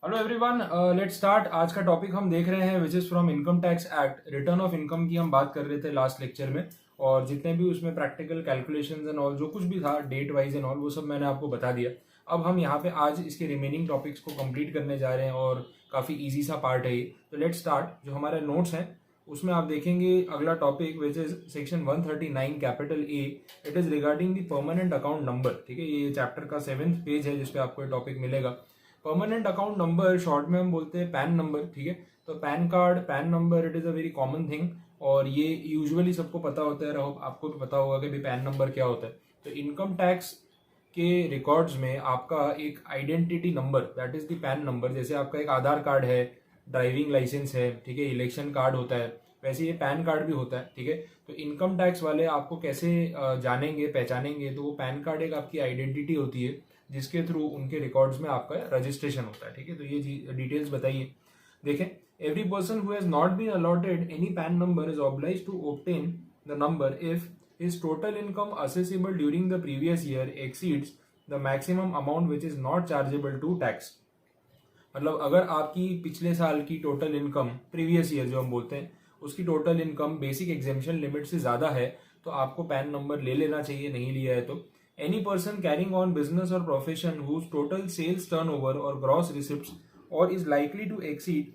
Hello everyone, let's start. आज का topic हम देख रहे हैं which is from income tax act. Return of income की हम बात कर रहे थे लास्ट लेक्चर में, और जितने भी उसमें प्रैक्टिकल कैलकुलेशंस एंड ऑल जो कुछ भी था डेट वाइज एंड ऑल वो सब मैंने आपको बता दिया। अब हम यहाँ पे आज इसके रिमेनिंग टॉपिक्स को कंप्लीट करने जा रहे हैं और काफ़ी ईजी सा पार्ट है ये। तो लेट्स स्टार्ट। जो हमारे नोट्स हैं उसमें आप देखेंगे अगला topic which is section 139 capital A. It is regarding the permanent account number. ठीक है, ये चैप्टर का 7th पेज है जिसपे आपको ये टॉपिक मिलेगा। परमानेंट अकाउंट नंबर शॉर्ट में हम बोलते हैं पैन नंबर। ठीक है, तो pan card, pan number, it is a very common thing और ये यूजुअली सबको पता होता है। आपको भी पता होगा कि भाई पैन नंबर क्या होता है। तो इनकम टैक्स के रिकॉर्ड्स में आपका एक identity number that is the pan number, जैसे आपका एक आधार कार्ड है, ड्राइविंग लाइसेंस है, ठीक है, इलेक्शन कार्ड होता है, वैसे ये पैन कार्ड भी होता है। ठीक है, तो इनकम टैक्स वाले आपको कैसे जानेंगे, पहचानेंगे, तो वो पैन कार्ड एक आपकी आइडेंटिटी होती है जिसके थ्रू उनके रिकॉर्ड्स में आपका रजिस्ट्रेशन होता है। ठीक है, तो ये डिटेल्स बताइए। देखें, every person who has not been allotted any PAN number is obliged to obtain the number if his total income assessable during the previous year exceeds the maximum amount which is not chargeable to tax. मतलब अगर आपकी पिछले साल की total income, previous year जो हम बोलते हैं, उसकी total income basic exemption limit से ज़्यादा है तो आपको पैन नंबर ले लेना चाहिए। नहीं लिया है तो any person carrying on business और profession whose total sales turnover और ग्रॉस रिसिप्ट्स और is likely to exceed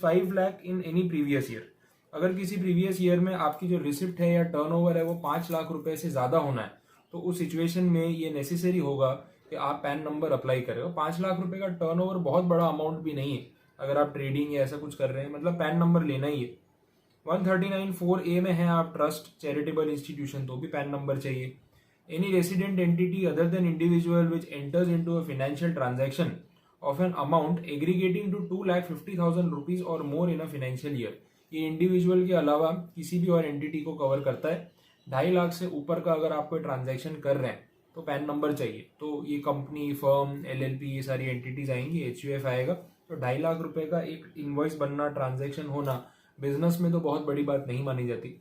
₹5 lakh in any previous year. अगर किसी प्रीवियस ईयर में आपकी जो रिसिप्ट है या टर्नओवर है वो 5 लाख रुपए से ज़्यादा होना है तो उस सिचुएशन में ये नेसेसरी होगा कि आप पैन नंबर अप्लाई करें। और 5 लाख रुपए का टर्नओवर बहुत बड़ा अमाउंट भी नहीं है अगर आप ट्रेडिंग या ऐसा कुछ कर रहे हैं, मतलब पैन नंबर लेना ही है। 139(4)A में है आप ट्रस्ट, चैरिटेबल इंस्टीट्यूशन, तो भी पैन नंबर चाहिए। Any resident entity other than individual which enters into a financial transaction of an amount aggregating to 2,50,000 rupees और more in a financial year. ये इंडिविजुअल के अलावा किसी भी और एंटिटी को कवर करता है। 2.5 लाख से ऊपर का अगर आप कोई ट्रांजैक्शन कर रहे हैं तो पैन नंबर चाहिए। तो ये कंपनी, फर्म, LLP, ये सारी एंटिटीज आएंगी, HUF आएगा। तो 2.5 लाख रुपए का एक इनवॉइस बनना, ट्रांजैक्शन होना बिजनेस में तो बहुत बड़ी बात नहीं मानी जाती।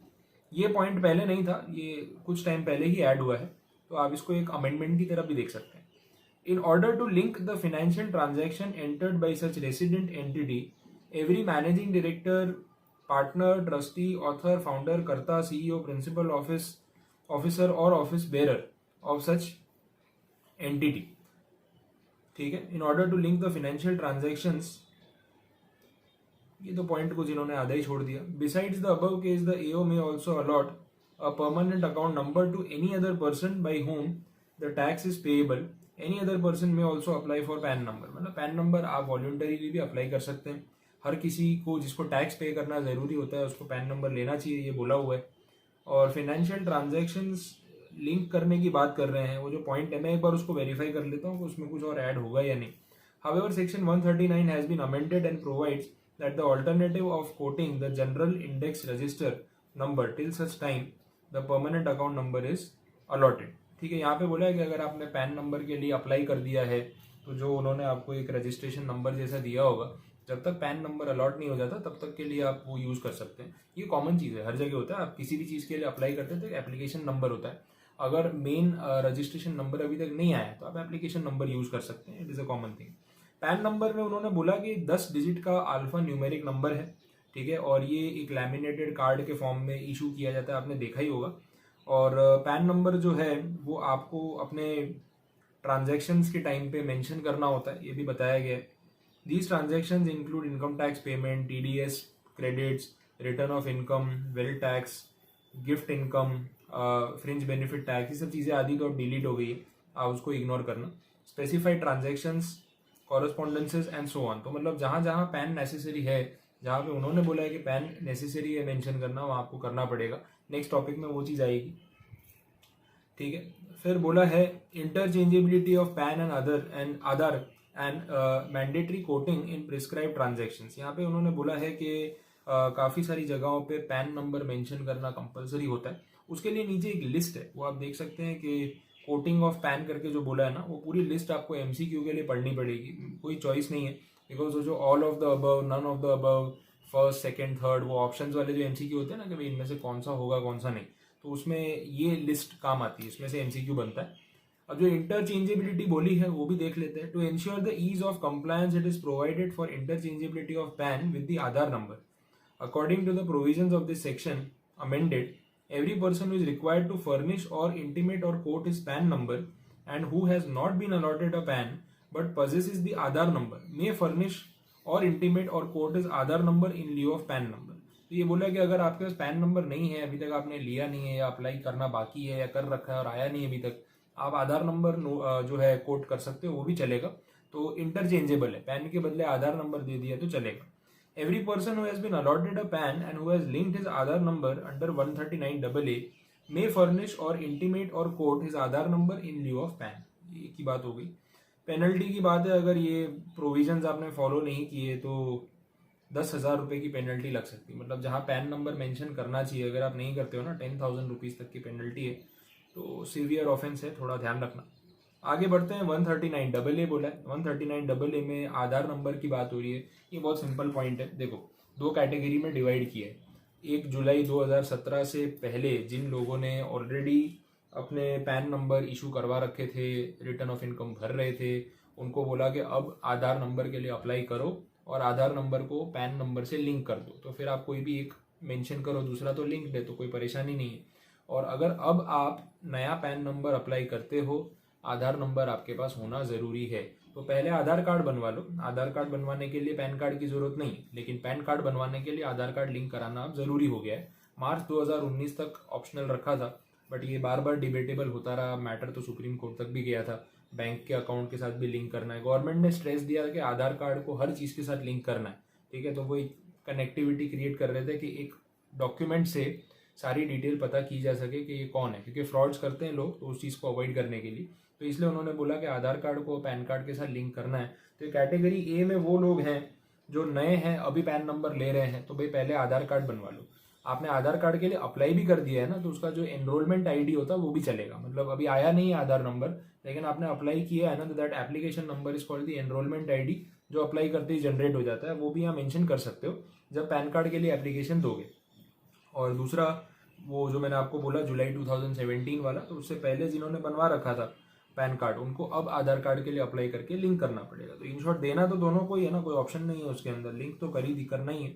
ये पॉइंट पहले नहीं था, ये कुछ टाइम पहले ही ऐड हुआ है, तो आप इसको एक अमेंडमेंट की तरफ भी देख सकते हैं। In order to link the financial transaction entered by such resident entity, every managing director, partner, trustee, author, founder, karta, CEO, principal officer और office bearer of such entity. ठीक है, in order to link the financial transactions, ये तो point को जिन्होंने आधा ही छोड़ दिया। Besides the above case the AO may also allot a permanent account number to any other person by home the tax is payable. Any other person may also apply for pan number. मतलब pan number आप वॉल्यूंटरीली भी apply कर सकते हैं। हर किसी को जिसको tax पे करना जरूरी होता है उसको पैन नंबर लेना चाहिए, ये बोला हुआ है। और फाइनेंशियल ट्रांजैक्शंस लिंक करने की बात कर रहे हैं, वो जो पॉइंट है मैं एक बार उसको वेरीफाई कर लेता हूँ कि उसमें कुछ और ऐड होगा या नहीं। However, section 139 has been amended and provides that the alternative of quoting the general index register number till such time the permanent account number is allotted। ठीक है, यहाँ पे बोला है कि अगर आपने पैन नंबर के लिए अप्लाई कर दिया है तो जो उन्होंने आपको एक रजिस्ट्रेशन नंबर जैसा दिया होगा, जब तक पैन नंबर अलॉट नहीं हो जाता तब तक के लिए आप वो यूज़ कर सकते हैं। ये कॉमन चीज़ है, हर जगह होता है। आप किसी भी चीज़ के लिए अप्लाई करते हैं तो एप्लीकेशन नंबर होता है। अगर मेन रजिस्ट्रेशन नंबर अभी तक नहीं आया है तो आप एप्लीकेशन नंबर यूज़ कर सकते हैं। It is a common thing. Pan number में उन्होंने बोला कि 10 डिजिट का अल्फा न्यूमेरिक नंबर है। ठीक है, और ये एक लैमिनेटेड कार्ड के फॉर्म में इशू किया जाता है, आपने देखा ही होगा। और पैन नंबर जो है वो आपको अपने ट्रांजैक्शंस के टाइम पे मेंशन करना होता है, ये भी बताया गया है। These transactions include income tax payment, TDS credits, return of income, wealth tax, gift income, fringe benefit tax, ये सब चीज़ें आदि तो अब डिलीट हो गई है, आप उसको इग्नोर करना। Specified transactions, correspondences and so on. तो मतलब जहाँ जहाँ पैन नेसेसरी है, जहाँ पे उन्होंने बोला है कि पैन नेसेसरी है मेंशन करना, वहाँ आपको करना पड़ेगा। नेक्स्ट टॉपिक में वो चीज़ आएगी। ठीक है, फिर बोला है interchangeability of pan and Aadhaar and mandatory coating in prescribe transactions. यहाँ पे उन्होंने बोला है कि काफ़ी सारी जगहों पे पैन नंबर मेंशन करना कंपलसरी होता है। उसके लिए नीचे एक लिस्ट है, वो आप देख सकते हैं कि कोटिंग ऑफ पैन करके जो बोला है ना, वो पूरी लिस्ट आपको MCQ के लिए पढ़नी पड़ेगी, कोई चॉइस नहीं है। बिकॉज वो जो all of the above, none of the above, first, second, third, वो ऑप्शंस वाले जो MCQ होते हैं ना कि भाई इनमें से कौन सा होगा कौन सा नहीं, तो उसमें ये लिस्ट काम आती है, इसमें से MCQ बनता है। अब जो इंटरचेंजेबिलिटी बोली है वो भी देख लेते हैं. To ensure the ease of compliance it is provided for interchangeability of PAN with the Aadhaar number. According to the provisions of this section amended, every person who is required to furnish or intimate or quote his PAN number and who has not been allotted a PAN but possesses the Aadhaar number may furnish or intimate or quote his Aadhaar number in lieu of PAN number. तो ये बोला कि अगर आपके पास pan number नहीं है, अभी तक आपने लिया नहीं है या अप्लाई करना बाकी है या कर रखा है और आया नहीं है अभी तक, आप आधार नंबर जो है कोट कर सकते हो, वो भी चलेगा. तो इंटरचेंजेबल है, पैन के बदले आधार नंबर दे दिया तो चलेगा. Every person who has been allotted a PAN and who has linked his Aadhaar number under 139AA may furnish or intimate or quote his Aadhaar number in lieu of PAN. ये की बात हो गई. Penalty की बात है, अगर ये प्रोविजंस आपने फॉलो नहीं किए तो 10,000 रुपये की पेनल्टी लग सकती है. मतलब जहाँ पैन नंबर मेंशन करना चाहिए अगर आप नहीं करते हो ना, 10,000 रुपीज़ तक की पेनल्टी है. तो सीवियर ऑफेंस है, थोड़ा ध्यान रखना. आगे बढ़ते हैं. 139AA बोला है. 139AA में आधार नंबर की बात हो रही है. ये बहुत सिंपल पॉइंट है. देखो, दो कैटेगरी में डिवाइड किया है. 1 जुलाई 2017 से पहले जिन लोगों ने ऑलरेडी अपने पैन नंबर इशू करवा रखे थे, रिटर्न ऑफ इनकम भर रहे थे, उनको बोला कि अब आधार नंबर के लिए अप्लाई करो और आधार नंबर को पैन नंबर से लिंक कर दो. तो फिर आप कोई भी एक मेंशन करो, दूसरा तो लिंक्ड है, तो कोई परेशानी नहीं है. और अगर अब आप नया पैन नंबर अप्लाई करते हो, आधार नंबर आपके पास होना ज़रूरी है. तो पहले आधार कार्ड बनवा लो. आधार कार्ड बनवाने के लिए पैन कार्ड की ज़रूरत नहीं है, लेकिन पैन कार्ड बनवाने के लिए आधार कार्ड लिंक कराना अब ज़रूरी हो गया है. मार्च 2019 तक ऑप्शनल रखा था, बट ये बार बार डिबेटेबल होता रहा. मैटर तो सुप्रीम कोर्ट तक भी गया था. बैंक के अकाउंट के साथ भी लिंक करना है. गवर्नमेंट ने स्ट्रेस दिया कि आधार कार्ड को हर चीज़ के साथ लिंक करना है. ठीक है, तो वो एक कनेक्टिविटी क्रिएट कर रहे थे कि एक डॉक्यूमेंट से सारी डिटेल पता की जा सके कि ये कौन है, क्योंकि फ्रॉड्स करते हैं लोग, तो उस चीज़ को अवॉइड करने के लिए. तो इसलिए उन्होंने बोला कि आधार कार्ड को पैन कार्ड के साथ लिंक करना है. तो कैटेगरी ए में वो लोग हैं जो नए हैं, अभी पैन नंबर ले रहे हैं, तो भाई पहले आधार कार्ड बनवा लो. आपने आधार कार्ड के लिए अप्लाई भी कर दिया है ना, तो उसका जो एनरोलमेंट आईडी होता है वो भी चलेगा. मतलब अभी आया नहीं है आधार नंबर, लेकिन आपने अप्लाई किया है ना, तो that application number is called the enrolment ID, जो अप्लाई करते ही जनरेट हो जाता है. वो भी यहाँ मेंशन कर सकते हो जब पैन कार्ड के लिए एप्लीकेशन दोगे. और दूसरा वो जो मैंने आपको बोला जुलाई 2017 वाला, तो उससे पहले जिन्होंने बनवा रखा था पैन कार्ड, उनको अब आधार कार्ड के लिए अप्लाई करके लिंक करना पड़ेगा. तो इन शॉर्ट देना तो दोनों को ही है ना, कोई ऑप्शन नहीं है उसके अंदर, लिंक तो करना ही है.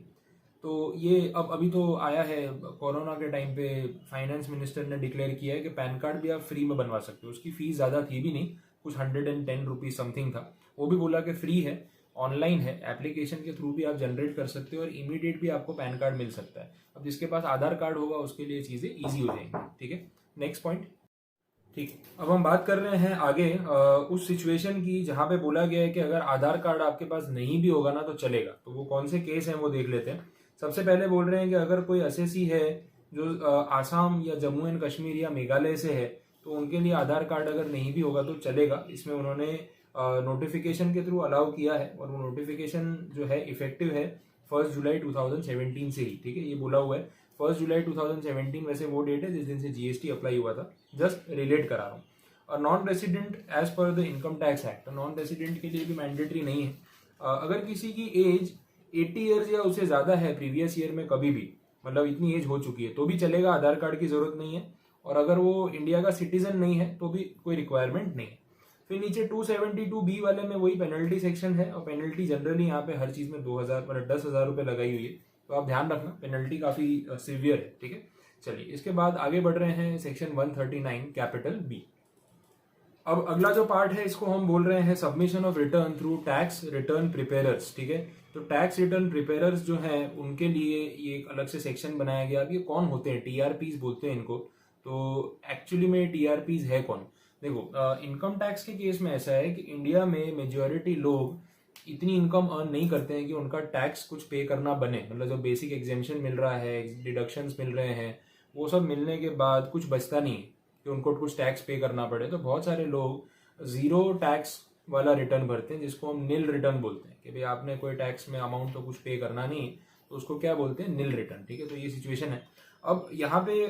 तो ये अब अभी तो आया है, कोरोना के टाइम पे फाइनेंस मिनिस्टर ने डिक्लेयर किया है कि पैन कार्ड भी आप फ्री में बनवा सकते हो. उसकी फीस ज़्यादा थी भी नहीं, कुछ 110 रुपीज़ समथिंग था. वो भी बोला कि फ्री है, ऑनलाइन है, एप्लीकेशन के थ्रू भी आप जनरेट कर सकते हो और इमीडिएट भी आपको पैन कार्ड मिल सकता है. अब जिसके पास आधार कार्ड होगा उसके लिए चीज़ें ईजी हो जाएंगी. ठीक है, नेक्स्ट पॉइंट. ठीक, अब हम बात कर रहे हैं आगे उस सिचुएशन की जहाँ पे बोला गया है कि अगर आधार कार्ड आपके पास नहीं भी होगा ना तो चलेगा. तो वो कौन से केस हैं वो देख लेते हैं. सबसे पहले बोल रहे हैं कि अगर कोई असेसी है जो आसाम या जम्मू एंड कश्मीर या मेघालय से है, तो उनके लिए आधार कार्ड अगर नहीं भी होगा तो चलेगा. इसमें उन्होंने नोटिफिकेशन के थ्रू अलाउ किया है और वो नोटिफिकेशन जो है इफेक्टिव है 1 जुलाई 2017 से ही. ठीक है, ये बोला हुआ है 1 जुलाई 2017 वैसे वो डेट है जिस दिन से जीएसटी अप्लाई हुआ था. जस्ट रिलेट करा रहा हूँ. और non resident as per the income tax act, non resident के लिए भी मैंडेटरी नहीं है. अगर किसी की एज 80 ईयर्स या उससे ज़्यादा है प्रीवियस ईयर में कभी भी, मतलब इतनी एज हो चुकी है, तो भी चलेगा, आधार कार्ड की ज़रूरत नहीं है. और अगर वो इंडिया का सिटीजन नहीं है तो भी कोई रिक्वायरमेंट नहीं है. फिर नीचे 272B वाले में वही पेनल्टी सेक्शन है, और पेनल्टी जनरली यहाँ पे हर चीज़ में 2,000 मतलब 10,000 रुपये लगाई हुई है. तो आप ध्यान रखना, पेनल्टी काफ़ी सीवियर है. ठीक है, चलिए इसके बाद आगे बढ़ रहे हैं सेक्शन 139 कैपिटल बी. अब अगला जो पार्ट है इसको हम बोल रहे हैं submission of return through tax return preparers. ठीक है, तो टैक्स रिटर्न प्रिपेयरर्स जो हैं उनके लिए ये एक अलग से सेक्शन बनाया गया. अब ये कौन होते हैं? टीआरपीज बोलते हैं इनको. तो एक्चुअली में टीआरपीज है कौन? देखो, इनकम टैक्स के केस में ऐसा है कि इंडिया में मेजॉरिटी लोग इतनी इनकम अर्न नहीं करते हैं कि उनका टैक्स कुछ पे करना बने. मतलब जो बेसिक एग्जेम्पशन मिल रहा है, डिडक्शंस मिल रहे हैं, वो सब मिलने के बाद कुछ बचता नहीं है कि उनको कुछ टैक्स पे करना पड़े. तो बहुत सारे लोग जीरो टैक्स वाला रिटर्न भरते हैं, जिसको हम निल रिटर्न बोलते हैं कि भाई आपने कोई टैक्स में अमाउंट तो कुछ पे करना नहीं, तो उसको क्या बोलते हैं? निल रिटर्न. ठीक है, तो ये सिचुएशन है. अब यहाँ पे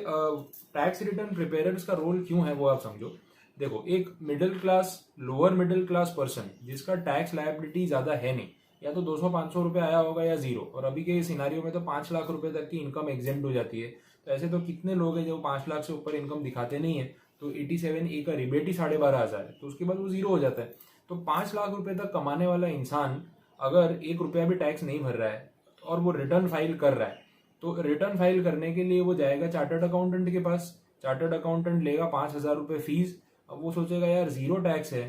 टैक्स रिटर्न प्रिपेयरर्स का रोल क्यों है वो आप समझो. देखो, एक middle class, lower middle class person जिसका टैक्स लायबिलिटी ज़्यादा है नहीं, या तो 200-500 रुपये आया होगा या जीरो, और अभी के सिनारियो में तो 5 लाख रुपए तक की इनकम एग्जेम्प्ट हो जाती है. तो ऐसे तो कितने लोग हैं जो 5 लाख से ऊपर इनकम दिखाते नहीं है, तो 87A का रिबेट ही 12,500 है, तो उसके बाद वो जीरो हो जाता है। तो 5 लाख रुपए तक कमाने वाला इंसान अगर 1 रुपया भी टैक्स नहीं भर रहा है और वो रिटर्न फाइल कर रहा है, तो रिटर्न फाइल करने के लिए वो जाएगा चार्टर्ड अकाउंटेंट के पास। चार्टर्ड अकाउंटेंट लेगा 5,000 रुपये फीस। अब वो सोचेगा यार जीरो टैक्स है,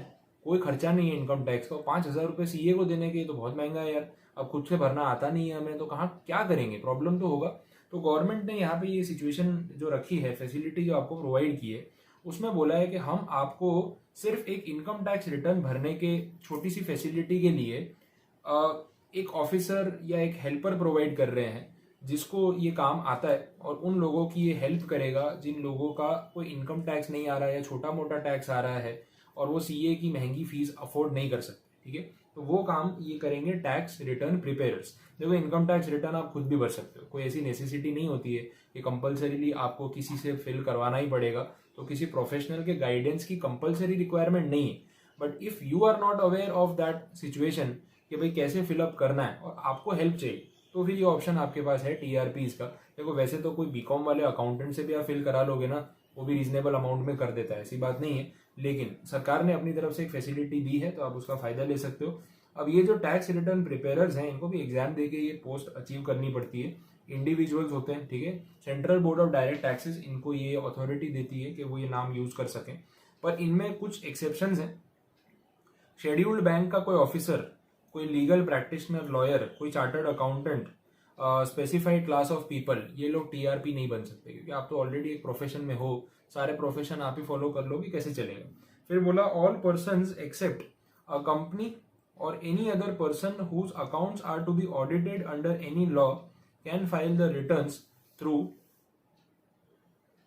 कोई खर्चा नहीं है इनकम टैक्स का, 5,000 रुपये सीए को देने के तो बहुत महंगा है यार, अब खुद से भरना आता नहीं है हमें, तो कहाँ क्या करेंगे, प्रॉब्लम तो होगा। तो गवर्नमेंट ने यहाँ पे ये सिचुएशन जो रखी है, फैसिलिटी जो आपको प्रोवाइड की है, उसमें बोला है कि हम आपको सिर्फ एक इनकम टैक्स रिटर्न भरने के छोटी सी फैसिलिटी के लिए एक ऑफिसर या एक हेल्पर प्रोवाइड कर रहे हैं जिसको ये काम आता है, और उन लोगों की ये हेल्प करेगा जिन लोगों का कोई इनकम टैक्स नहीं आ रहा है या छोटा मोटा टैक्स आ रहा है और वो सीए की महंगी फीस अफोर्ड नहीं कर सकते। ठीक है, तो वो काम ये करेंगे टैक्स रिटर्न प्रिपेयर्स। देखो, इनकम टैक्स रिटर्न आप खुद भी भर सकते हो, कोई ऐसी नेसेसिटी नहीं होती है कि कंपलसरीली आपको किसी से फिल करवाना ही पड़ेगा, तो किसी प्रोफेशनल के गाइडेंस की कंपलसरी रिक्वायरमेंट नहीं है। But if you are not aware of that situation कि भाई कैसे फिलअप करना है और आपको हेल्प चाहिए, तो फिर ये ऑप्शन आपके पास है टीआरपीज का। देखो, वैसे तो कोई बीकॉम वाले अकाउंटेंट से भी आप फिल करा लोगे ना, वो भी रीजनेबल अमाउंट में कर देता है, ऐसी बात नहीं है, लेकिन सरकार ने अपनी तरफ से एक फैसिलिटी दी है तो आप उसका फायदा ले सकते हो। अब ये जो टैक्स रिटर्न प्रिपेयर्स हैं, इनको भी एग्जाम देके ये पोस्ट अचीव करनी पड़ती है। इंडिविजुअल्स होते हैं, ठीक है, central board of direct taxes इनको ये अथॉरिटी देती है कि वो ये नाम यूज कर सकें, पर इनमें कुछ एक्सेप्शंस हैं। शेड्यूल्ड बैंक का कोई ऑफिसर, कोई लीगल प्रैक्टिशनर, लॉयर, कोई chartered accountant, specified class of people, ये लोग टीआरपी नहीं बन सकते, क्योंकि आप तो ऑलरेडी एक प्रोफेशन में हो, सारे प्रोफेशन आप ही फॉलो कर लोगे, कैसे चलेगा। फिर बोला all persons except a company और any other person whose accounts are to be audited under any law can file the returns through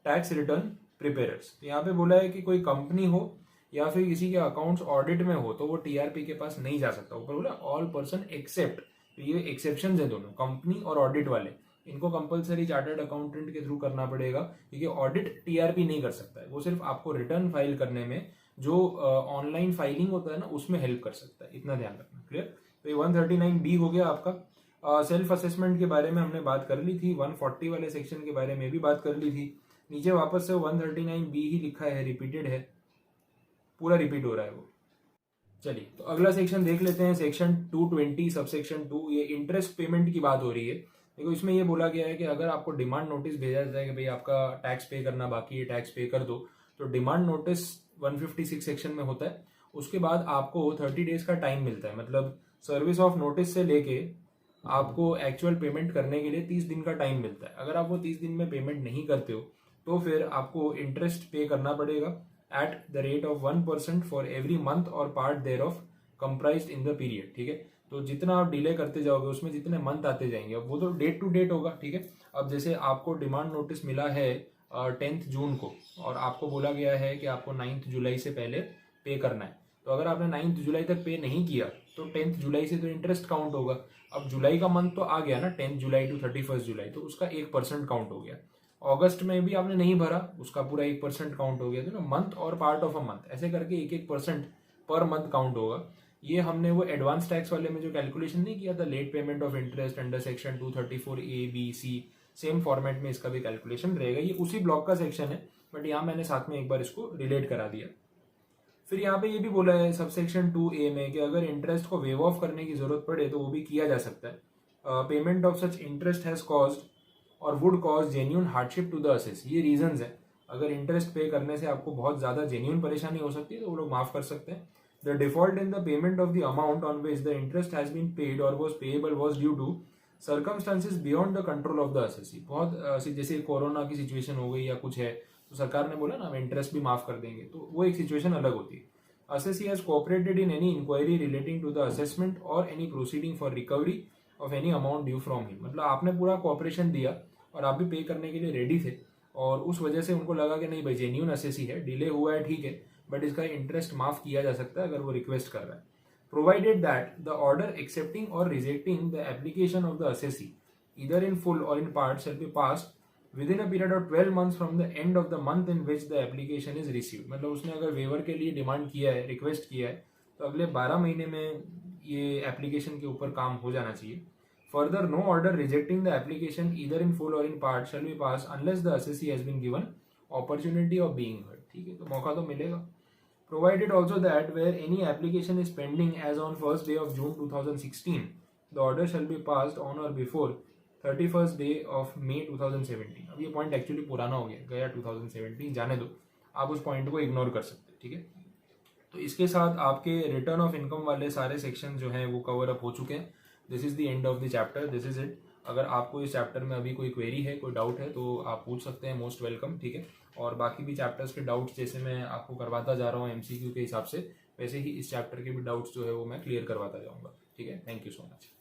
tax return preparers. यहाँ पे बोला है कि कोई कंपनी हो या फिर किसी के अकाउंट्स ऑडिट में हो तो वो टीआरपी के पास नहीं जा सकता। ऊपर बोला ऑल पर्सन एक्सेप्ट, तो ये एक्सेप्शन है दोनों, कंपनी और ऑडिट वाले, इनको कंपलसरी चार्टर्ड अकाउंटेंट के थ्रू करना पड़ेगा, क्योंकि ऑडिट टीआरपी नहीं कर सकता है, वो सिर्फ आपको रिटर्न फाइल करने में जो ऑनलाइन फाइलिंग होता है ना, उसमें हेल्प कर सकता है, इतना ध्यान रखना। क्लियर। तो ये 139B हो गया आपका। सेल्फ असेसमेंट के बारे में हमने बात कर ली थी, 140 वाले सेक्शन के बारे में भी बात कर ली थी। नीचे वापस से 139B ही लिखा है, रिपीटेड है, पूरा रिपीट हो रहा है वो। चलिए, तो अगला सेक्शन देख लेते हैं, सेक्शन 220 सबसेक्शन 2। ये इंटरेस्ट पेमेंट की बात हो रही है। देखो, इसमें ये बोला गया है कि अगर आपको डिमांड नोटिस भेजा जाए कि भाई आपका टैक्स पे करना बाकी है, टैक्स पे कर दो, तो डिमांड नोटिस 156 सेक्शन में होता है। उसके बाद आपको 30 डेज का टाइम मिलता है, मतलब सर्विस ऑफ नोटिस से लेके आपको एक्चुअल पेमेंट करने के लिए 30 दिन का टाइम मिलता है। अगर आप वो 30 दिन में पेमेंट नहीं करते हो तो फिर आपको इंटरेस्ट पे करना पड़ेगा at the rate of 1% for every month or part thereof comprised in the period। ठीक है, तो जितना आप डिले करते जाओगे उसमें जितने मंथ आते जाएंगे, अब वो तो डेट टू डेट होगा। ठीक है, अब जैसे आपको डिमांड नोटिस मिला है 10 जून को और आपको बोला गया है कि आपको 9 जुलाई से पहले पे करना है, तो अगर आपने 9 जुलाई तक पे नहीं किया तो 10 जुलाई से तो इंटरेस्ट काउंट होगा। अब जुलाई का मंथ तो आ गया ना, 10 जुलाई टू 31 जुलाई, तो उसका 1% काउंट हो गया। अगस्त में भी आपने नहीं भरा, उसका पूरा 1% काउंट हो गया। तो ना मंथ और पार्ट ऑफ अ मंथ ऐसे करके 1% पर मंथ काउंट होगा। ये हमने वो एडवांस टैक्स वाले में जो कैलकुलेशन नहीं किया था, late payment of interest under section 234A-B-C, same format में इसका भी कैलकुलेशन रहेगा। ये उसी ब्लॉक का सेक्शन है, बट यहाँ मैंने साथ में एक बार इसको रिलेट करा दिया। फिर यहाँ पे ये भी बोला है सबसेक्शन 2A में कि अगर इंटरेस्ट को वेव ऑफ करने की जरूरत पड़े तो वो भी किया जा सकता है। Payment of such interest has caused और would cause genuine hardship to the assessee. ये रीजंस है, अगर इंटरेस्ट पे करने से आपको बहुत ज्यादा जेन्यून परेशानी हो सकती है तो वो लोग माफ कर सकते हैं। The default in the payment of the amount on which the interest has been paid और was payable was due to circumstances beyond the control of the assessee. बहुत जैसे कोरोना की सिचुएशन हो गई या कुछ है तो सरकार ने बोला ना हम इंटरेस्ट भी माफ कर देंगे, तो वो एक सिचुएशन अलग होती है। Assessee has cooperated in any inquiry relating to the assessment और any proceeding for recovery of any amount due from him. मतलब आपने पूरा कोऑपरेशन दिया और आप भी पे करने के लिए रेडी थे, और उस वजह से उनको लगा कि नहीं भाई जेन्यून असेसी है, डिले हुआ है ठीक है, बट इसका इंटरेस्ट माफ किया जा सकता है अगर वो रिक्वेस्ट कर रहा है। Provided that the order accepting और rejecting the application of the assessee either in full और in part shall be passed within a period of 12 months from the end of the month in which the application is received. मतलब उसने अगर waiver के लिए demand किया है, request किया है, तो अगले 12 महीने में ये एप्लीकेशन के ऊपर काम हो जाना चाहिए। Further, no order rejecting the application either in full or in part shall be passed unless the assessee has been given opportunity of being heard। ठीक है, तो मौका तो मिलेगा। Provided also that where any application is pending as on first day of June 2016 the order shall be passed on और before 31st day of May 2017। अब ये point actually पुराना हो गया 2017, जाने दो, आप उस पॉइंट को इग्नोर कर सकते हैं, ठीक है। तो इसके साथ आपके रिटर्न ऑफ इनकम वाले सारे सेक्शन जो हैं वो कवर अप हो चुके हैं। This is the end of the chapter, this is it. अगर आपको इस चैप्टर में अभी कोई क्वेरी है, कोई डाउट है, तो आप पूछ सकते हैं, मोस्ट वेलकम, ठीक है। और बाकी भी चैप्टर्स के डाउट्स जैसे मैं आपको करवाता जा रहा हूँ MCQ के हिसाब से, वैसे ही इस चैप्टर के भी डाउट्स जो है वो मैं क्लियर करवाता जाऊँगा, ठीक है। Thank you so much.